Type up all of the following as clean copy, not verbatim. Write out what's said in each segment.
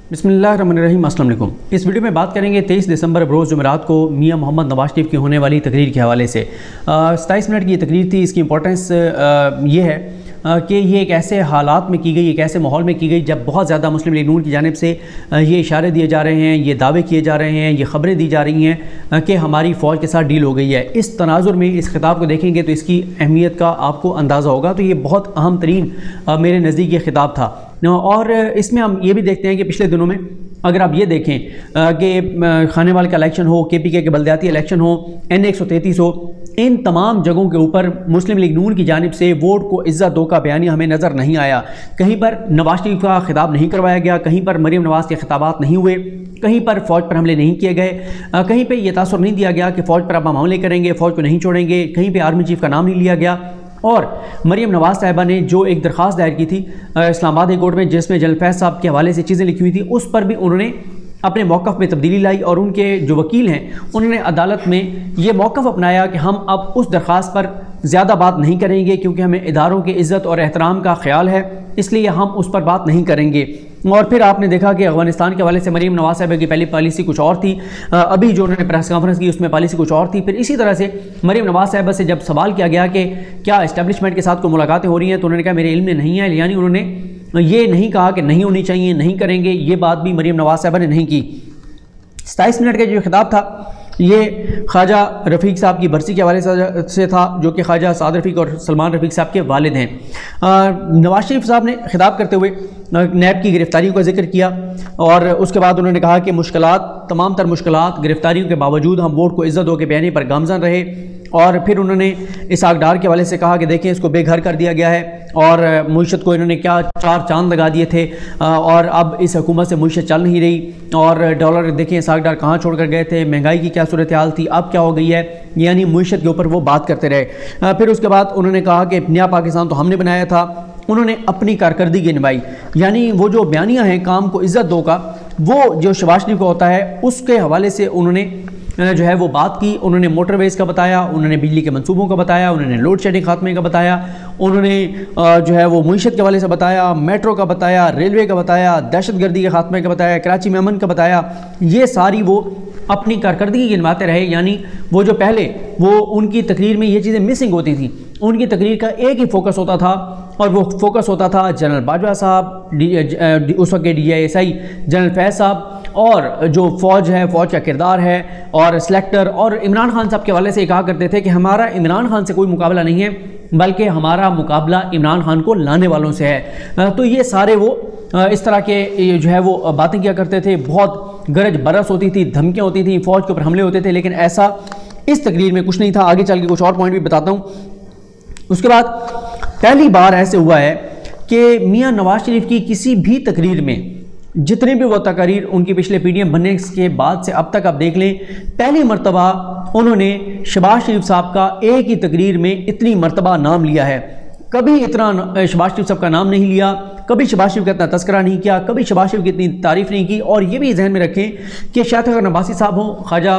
बिस्मिल्लाहिर्रहमानिर्रहीम। अस्सलाम वालेकुम। इस वीडियो में बात करेंगे 23 दिसंबर रोज़ जुमेरात को मियां मोहम्मद नवाज शरीफ की होने वाली तकरीर के हवाले से। 27 मिनट की ये तकरीर थी। इसकी इंपॉर्टेंस ये है कि ये एक ऐसे हालात में की गई, एक ऐसे माहौल में की गई जब बहुत ज़्यादा मुस्लिम लीग नून की जानिब से ये इशारे दिए जा रहे हैं, ये दावे किए जा रहे हैं, ये ख़बरें दी जा रही हैं कि हमारी फ़ौज के साथ डील हो गई है। इस तनाजुर में इस खिताब को देखेंगे तो इसकी अहमियत का आपको अंदाज़ा होगा। तो ये बहुत अहम तरीन मेरे नज़दीक ये खिताब था। और इसमें हम ये भी देखते हैं कि पिछले दिनों में अगर आप ये देखें कि खानेवाल का इलेक्शन हो, KPK के बल्दियाती इलेक्शन हो, NA 133 हो, इन तमाम जगहों के ऊपर मुस्लिम लीग नून की जानिब से वोट को इज़्ज़त दो का बयानी हमें नज़र नहीं आया। कहीं पर नवाज शरीफ का खिताब नहीं करवाया गया, कहीं पर मरीम नवाज़ के खिताबात नहीं हुए, कहीं पर फ़ौज पर हमले नहीं किए गए, कहीं पर यह तासुर नहीं दिया गया कि फ़ौज पर अब हम हमले करेंगे, फ़ौज को नहीं छोड़ेंगे, कहीं पर आर्मी चीफ का नाम नहीं लिया गया। और मरीम नवाज़ साहिबा ने जो एक दरख्वास्त दायर की थी इस्लामाबाद हाई कोर्ट में, जिसमें जनरल फैज़ साहब के हवाले से चीज़ें लिखी हुई थी, उस पर भी उन्होंने अपने मौक़िफ़ में तब्दीली लाई और उनके जो वकील हैं उन्होंने अदालत में ये मौक़िफ़ अपनाया कि हम अब उस दरख्वास्त पर ज़्यादा बात नहीं करेंगे क्योंकि हमें इदारों की इज़्ज़त और एहतराम का ख्याल है, इसलिए हम उस पर बात नहीं करेंगे। और फिर आपने देखा कि अफ़गानिस्तान के हवाले से मरीम नवाज़ साहिबा की पहली पॉलिसी कुछ और थी, अभी जो उन्होंने प्रेस कॉन्फ्रेंस की उसमें पॉलिसी कुछ और थी। फिर इसी तरह से मरीम नवाज़ साहिबा से जब सवाल किया गया कि क्या इस्टेब्लिशमेंट के साथ कोई मुलाकातें हो रही हैं, तो उन्होंने कहा मेरे इल्म में नहीं है। यानी उन्होंने ये नहीं कहा कि नहीं होनी चाहिए, नहीं करेंगे, ये बात भी मरीम नवाज़ साहिबा ने नहीं की। 27 मिनट का जो खिताब था ये ख्वाजा रफ़ीक साहब की बरसी के हवाले से था, जो कि ख्वाजा साद रफ़ीक और सलमान रफ़ीक साहब के वालिद हैं। नवाज शरीफ साहब ने खिताब करते हुए नैब की गिरफ़्तारियों का जिक्र किया और उसके बाद उन्होंने कहा कि तमाम तर मुश्किलात गिरफ़्तारियों के बावजूद हम वोट को इज़्ज़त दो के बयानी पर गामज़न रहे। और फिर उन्होंने इसहाक डार के हवाले से कहा कि देखें इसको बेघर कर दिया गया है और मईशत को इन्होंने क्या 4 चांद लगा दिए थे और अब इस हुकूमत से मईशत चल नहीं रही और डॉलर देखें इसहाक डार कहाँ छोड़ कर गए थे, महंगाई की क्या सूरत हाल थी, अब क्या हो गई है, यानी मईशत के ऊपर वो बात करते रहे। फिर उसके बाद उन्होंने कहा कि नया पाकिस्तान तो हमने बनाया था, उन्होंने अपनी कारकर्दगी निभाई। यानी वो जो बयानियाँ हैं काम को इज़्ज़त दो का, वो जो शहबाज शरीफ को होता है उसके हवाले से उन्होंने जो है वो बात की। उन्होंने मोटरवेज़ का बताया, उन्होंने बिजली के मंसूबों का बताया, उन्होंने लोड शेडिंग खात्मे का बताया, उन्होंने जो है वो मईशत के हवाले से बताया, मेट्रो का बताया, रेलवे का बताया, दहशत गर्दी के खात्मे का बताया, कराची में अमन का बताया। ये सारी वो अपनी कारकर्दगी गिनवाते रहे। यानी वो जो पहले वो उनकी तकरीर में ये चीज़ें मिसिंग होती थी, उनकी तकरीर का एक ही फोकस होता था और वो फोकस होता था जनरल बाजवा साहब, उस वक्त के DISI जनरल फैज़ साहब, और जो फ़ौज है, फ़ौज का किरदार है और सेलेक्टर, और इमरान खान साहब के हवाले से कहा करते थे कि हमारा इमरान खान से कोई मुकाबला नहीं है बल्कि हमारा मुकाबला इमरान खान को लाने वालों से है। तो ये सारे वो इस तरह के जो है वो बातें किया करते थे। बहुत गरज बरस होती थी, धमकियाँ होती थी, फ़ौज के ऊपर हमले होते थे, लेकिन ऐसा इस तकरीर में कुछ नहीं था। आगे चल के कुछ और पॉइंट भी बताता हूँ। उसके बाद पहली बार ऐसे हुआ है कि मियां नवाज शरीफ की किसी भी तकरीर में, जितने भी वो तकरीर उनकी पिछले PDM बनने के बाद से अब तक आप देख लें, पहली मरतबा उन्होंने शहबाज शरीफ साहब का एक ही तकरीर में इतनी मरतबा नाम लिया है। कभी इतना शहबाज शरीफ साहब का नाम नहीं लिया, कभी शहबाज शरीफ का इतना तस्करा नहीं किया, कभी शहबाज शरीफ की इतनी तारीफ़ नहीं की। और ये भी जहन में रखें कि शायद अगर नवासी साहब हों, ख्वाजा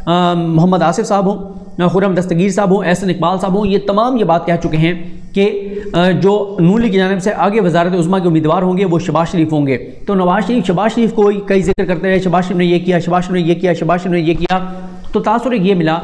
मोहम्मद आसिफ साहब हों, खुर्रम दस्तगीर साहब हों, एहसन इकबाल साहब हों, ये तमाम ये बात कह चुके हैं कि जो नून लीग की जानिब से आगे वज़ारत उज़्मा के उम्मीदवार होंगे वो शहबाज शरीफ होंगे। तो नवाज शरीफ शहबाज शरीफ को कई जिक्र करते रहे, शहबाज शरीफ ने ये किया, शहबाज शरीफ ने ये किया, शहबाज शरीफ ने ये किया। तो तासुर ये मिला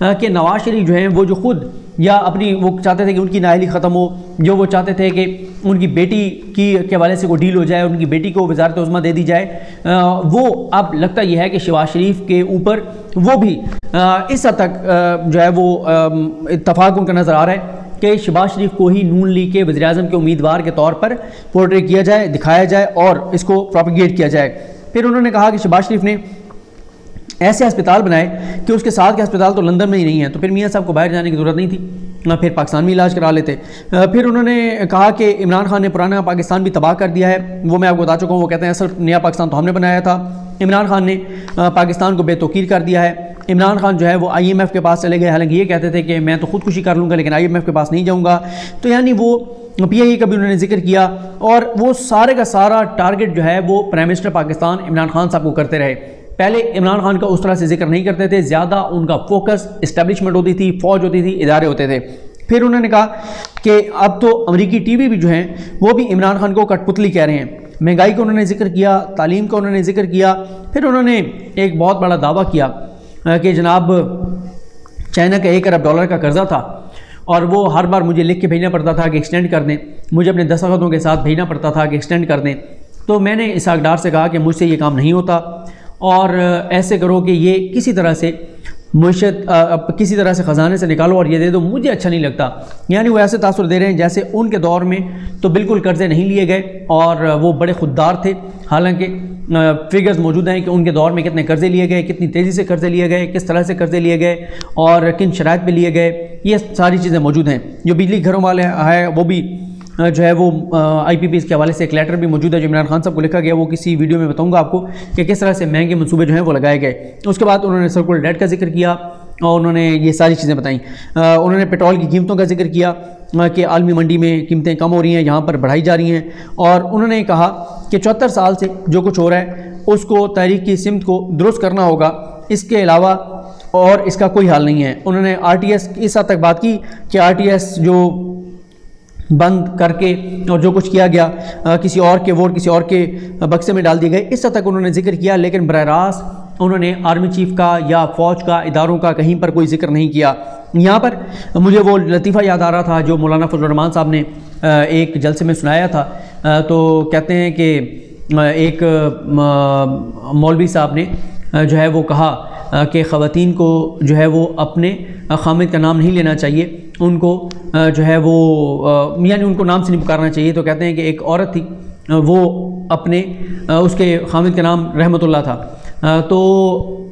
कि नवाज शरीफ जो हैं वो जो खुद या अपनी वो चाहते थे कि उनकी नाअहली ख़त्म हो, जो वो चाहते थे कि उनकी बेटी की के हवाले से कोई डील हो जाए, उनकी बेटी को वज़ारत उज़्मा दे दी जाए, वो अब लगता यह है कि शहबाज शरीफ के ऊपर वो भी इस हद तक जो है वो इत्तफाक उनका नज़र आ रहा है कि शहबाज शरीफ को ही नून लीग के वज़ीर-ए-आज़म के उम्मीदवार के तौर पर पोर्ट्रे किया जाए, दिखाया जाए और इसको प्रोपेगेट किया जाए। फिर उन्होंने कहा कि शहबाज शरीफ ने ऐसे अस्पताल बनाए कि उसके साथ के अस्पताल तो लंदन में ही नहीं है, तो फिर मियाँ साहब को बाहर जाने की ज़रूरत नहीं थी, फिर पाकिस्तान में इलाज करा लेते। फिर उन्होंने कहा कि इमरान खान ने पुराना पाकिस्तान भी तबाह कर दिया है। वो मैं आपको बता चुका हूँ, वो कहते हैं असल नया पाकिस्तान तो हमने बनाया था, इमरान खान ने पाकिस्तान को बेतौकीर कर दिया है। इमरान खान जो है वो IMF के पास चले गए, हालांकि ये कहते थे कि मैं तो खुदकुशी कर लूँगा लेकिन IMF के पास नहीं जाऊँगा। तो यानी वो PIA का भी उन्होंने जिक्र किया और वो सारे का सारा टारगेट जो है वो प्राइम मिनिस्टर पाकिस्तान इमरान खान साहब को करते रहे। पहले इमरान खान का उस तरह से जिक्र नहीं करते थे, ज़्यादा उनका फोकस इस्टेब्लिशमेंट होती थी, फ़ौज होती थी, इदारे होते थे। फिर उन्होंने कहा कि अब तो अमेरिकी TV भी जो हैं वो भी इमरान खान को कठपुतली कह रहे हैं। महंगाई का उन्होंने ज़िक्र किया, तालीम का उन्होंने ज़िक्र किया। फिर उन्होंने एक बहुत बड़ा दावा किया कि जनाब चाइना का $1 अरब का कर्ज़ा था और वो हर बार मुझे लिख के भेजना पड़ता था कि एक्सटेंड कर दें, मुझे अपने दस्तखतों के साथ भेजना पड़ता था कि एक्सटेंड कर दें। तो मैंने इसहाक डार से कहा कि मुझसे ये काम नहीं होता और ऐसे करो कि ये किसी तरह से मुशत किसी तरह से ख़जाने से निकालो और ये दे दो, मुझे अच्छा नहीं लगता। यानी वो ऐसे तासुर दे रहे हैं जैसे उनके दौर में तो बिल्कुल कर्ज़े नहीं लिए गए और वो बड़े खुददार थे। हालांकि फिगर्स मौजूद हैं कि उनके दौर में कितने कर्ज़े लिए गए, कितनी तेज़ी से कर्ज़े लिए गए, किस तरह से कर्ज़े लिए गए और किन शराइत पे लिए गए, ये सारी चीज़ें मौजूद हैं। जो बिजली घरों वाले है वो भी जो है वो IPPs के हवाले से एक लेटर भी मौजूद है जो इमरान खान साहब को लिखा गया, वो किसी वीडियो में बताऊंगा आपको कि किस तरह से महंगे मंसूबे जो हैं वो लगाए गए। उसके बाद उन्होंने सर्कुलर डेट का जिक्र किया और उन्होंने ये सारी चीज़ें बताई। उन्होंने पेट्रोल की कीमतों का जिक्र किया कि आलमी मंडी में कीमतें कम हो रही हैं, यहाँ पर बढ़ाई जा रही हैं। और उन्होंने कहा कि 74 साल से जो कुछ हो रहा है उसको तहरीक की सिमत को दुरुस्त करना होगा, इसके अलावा और इसका कोई हाल नहीं है। उन्होंने RTS इस हद तक बात की कि RTS जो बंद करके और जो कुछ किया गया किसी और के वोट किसी और के बक्से में डाल दिए गए, इस हद तक उन्होंने जिक्र किया। लेकिन बरह रास्त उन्होंने आर्मी चीफ का या फ़ौज का इदारों का कहीं पर कोई जिक्र नहीं किया। यहाँ पर मुझे वो लतीफ़ा याद आ रहा था जो मौलाना फजल रहमान साहब ने एक जलसे में सुनाया था। तो कहते हैं कि एक मौलवी साहब ने जो है वो कहा कि ख़वातीन को जो है वो अपने खामिद का नाम नहीं लेना चाहिए, उनको जो है वो यानी उनको नाम से नहीं पुकारना चाहिए। तो कहते हैं कि एक औरत थी, वो अपने उसके खामिद का नाम रहमतुल्लाह था, तो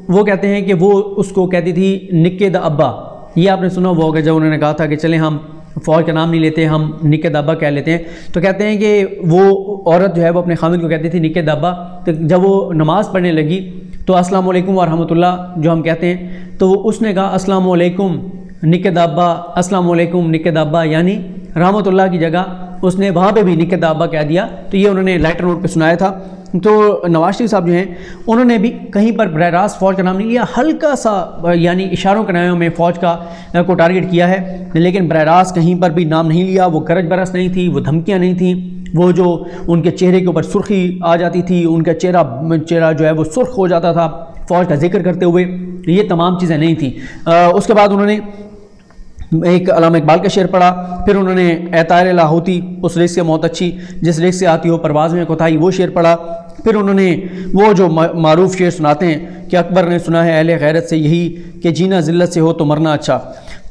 वो कहते हैं कि वो उसको कहती थी निक्के द अब्बा। ये आपने सुना हुआ होगा जब उन्होंने कहा था कि चलें हम फ़ौज का नाम नहीं लेते, हम निक्के द अब्बा कह लेते हैं। तो कहते हैं कि वो औरत जो है वो अपने खामिद को कहती थी निक्के द अब्बा। तो जब वो नमाज़ पढ़ने लगी तो अस्सलाम वालेकुम व रहमतुल्लाह जो हम कहते हैं, तो उसने कहा अस्सलाम वालेकुम निक्के द अब्बा, अस्सलाम वालेकुम निक्के द अब्बा, यानी रहमतुल्लाह की जगह उसने वहाँ पे भी निक्के द अब्बा कह दिया। तो ये उन्होंने लाइटर नोट पे सुनाया था। तो नवाज शरीफ साहब जो हैं उन्होंने भी कहीं पर बरह रास्त फ़ौज का नाम नहीं लिया, हल्का सा यानी इशारों कनायों में फ़ौज का को टारगेट किया है, लेकिन बरह रास्त कहीं पर भी नाम नहीं लिया। वो गरज बरस नहीं थी, वो धमकियाँ नहीं थी, वो जो उनके चेहरे के ऊपर सुर्खी आ जाती थी, उनका चेहरा जो है वो सुर्ख हो जाता था फ़ौज का जिक्र करते हुए, ये तमाम चीज़ें नहीं थी। उसके बाद उन्होंने एक अल्लामा इकबाल का शेर पढ़ा, फिर उन्होंने ऐतार लाहौती उस रिस्क से मौत अच्छी जिस रिस्क से आती हो परवाज़ में कोताही, वो शेर पढ़ा। फिर उन्होंने वो जो मारूफ शेर सुनाते हैं कि अकबर ने सुना है अहले गैरत से यही कि जीना ज़िल्लत से हो तो मरना अच्छा।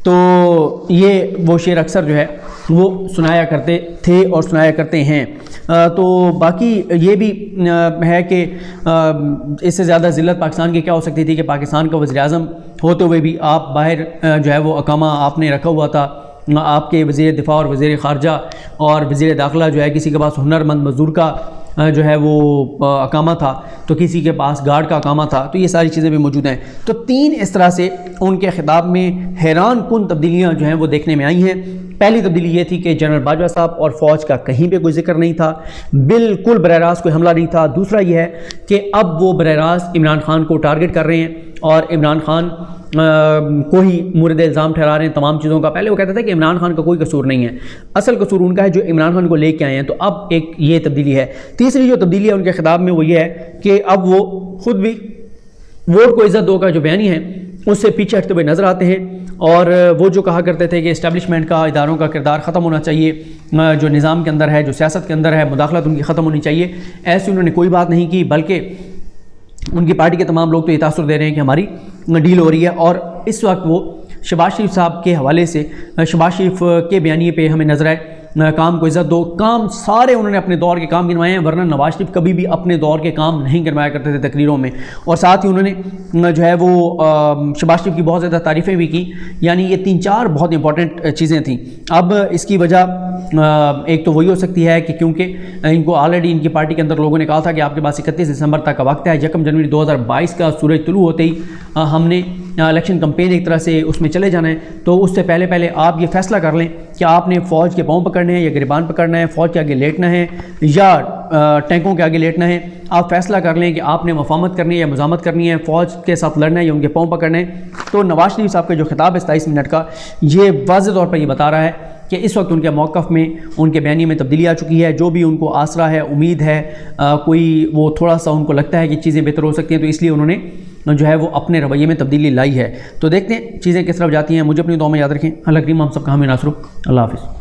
तो ये वो शेर अक्सर जो है वो सुनाया करते थे और सुनाया करते हैं। तो बाकी ये भी है कि इससे ज़्यादा ज़िल्लत पाकिस्तान की क्या हो सकती थी कि पाकिस्तान का वज़ीर-ए-आज़म होते हुए भी आप बाहर जो है वो अकामा आपने रखा हुआ था, आपके वज़ीर दिफा और वज़ीर ख़ारजा और वज़ीर दाखिला जो है किसी के पास हुनरमंद मज़दूर का जो है वो अकामा था, तो किसी के पास गार्ड का अकामा था। तो ये सारी चीज़ें भी मौजूद हैं। तो 3 इस तरह से उनके खिताब में हैरान कुन तब्दीलियाँ जो हैं वो देखने में आई हैं। पहली तब्दीली ये थी कि जनरल बाजवा साहब और फ़ौज का कहीं पे कोई जिक्र नहीं था, बिल्कुल बरह रास्त कोई हमला नहीं था। दूसरा ये है कि अब वो बरह रास्त इमरान खान को टारगेट कर रहे हैं और इमरान खान को ही मुर्द इल्ज़ाम ठहरा रहे हैं तमाम चीज़ों का। पहले वो कहते थे कि इमरान खान का कोई कसूर नहीं है, असल कसूर उनका है जो इमरान खान को लेके आए हैं। तो अब एक ये तब्दीली है। तीसरी जो तब्दीली है उनके खिताब में वो ये है कि अब वो ख़ुद भी वोट को इज़्ज़त दो का जो बयानी है उससे पीछे हटते हुए नज़र आते हैं। और वो जो कहा करते थे कि इस्टेब्लिशमेंट का इदारों का किरदार ख़त्म होना चाहिए, जो निज़ाम के अंदर है, जो सियासत के अंदर है, मुदाखलत उनकी ख़त्म होनी चाहिए, ऐसी उन्होंने कोई बात नहीं की। बल्कि उनकी पार्टी के तमाम लोग तो ये तासुर दे रहे हैं कि हमारी डील हो रही है। और इस वक्त वो शहबाज शरीफ साहब के हवाले से शहबाज शरीफ के बयानिए पे हमें नजर आए काम को इज़्ज़त दो, काम सारे उन्होंने अपने दौर के काम गिनवाए हैं, वरना नवाज शरीफ कभी भी अपने दौर के काम नहीं गिनवाया करते थे तकरीरों में। और साथ ही उन्होंने जो है वो शहबाज शरीफ की बहुत ज़्यादा तारीफ़ें भी की। यानी ये 3-4 बहुत इंपॉर्टेंट चीज़ें थी। अब इसकी वजह एक तो वही हो सकती है कि क्योंकि इनको ऑलरेडी इनकी पार्टी के अंदर लोगों ने कहा था कि आपके पास 31 दिसंबर तक का वक्त है, 1 जनवरी 2022 का सूरज तुलू होते ही हमने इलेक्शन कैंपेन एक तरह से उसमें चले जाना है। तो उससे पहले पहले आप ये फैसला कर लें कि आपने फ़ौज के पाँव पकड़ने हैं या गिरबान पकड़ना है, फ़ौज के आगे लेटना है या टैंकों के आगे लेटना है। आप फैसला कर लें कि आपने मफामत करनी है या मज़ामत करनी है, फ़ौज के साथ लड़ना है या उनके पाँव पकड़ना है। तो नवाज शरीफ साहब का जो खिताब है 27 मिनट का, ये वाज़ेह तौर पर ये बता रहा है کہ اس وقت ان کے موقف میں، ان کے بیانیے میں تبدیلی آ چکی ہے. جو بھی ان کو آسرا ہے، امید ہے، کوئی وہ تھوڑا سا ان کو لگتا ہے کہ چیزیں بہتر ہو سکتی ہیں، تو اس لیے انہوں نے جو ہے وہ اپنے رویے میں تبدیلی لائی ہے. تو دیکھتے ہیں چیزیں کس طرف جاتی ہیں. مجھے اپنی دعا میں یاد رکھیں. اللہ کریم ہم سب کا حامی ناصر ہو. اللہ حافظ.